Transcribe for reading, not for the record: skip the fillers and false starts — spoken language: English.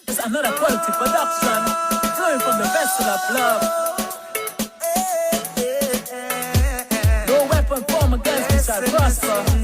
It's another quality production, flowing from the vessel of love. No weapon formed against me shall prosper.